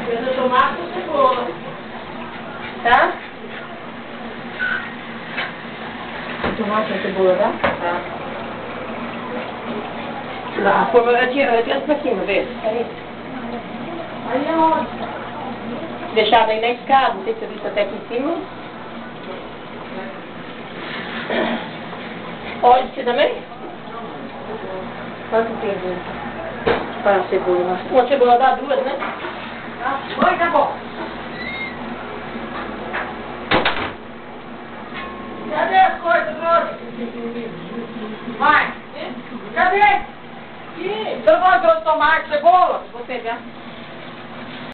Eu tomate com cebola. Tá? Tomate com cebola, tá? Tá. A forma eu tinha pra cima, vê? Aí. Aí é onde? Deixado aí na escada, não sei se você viu até aqui em cima. Óleo você também? Quanto tem para a cebola? Uma cebola dá duas, né? Oi, tá bom. Cadê as coisas, moço? Vai. Cadê? Você não trouxe tomate, cebola? Vou pegar.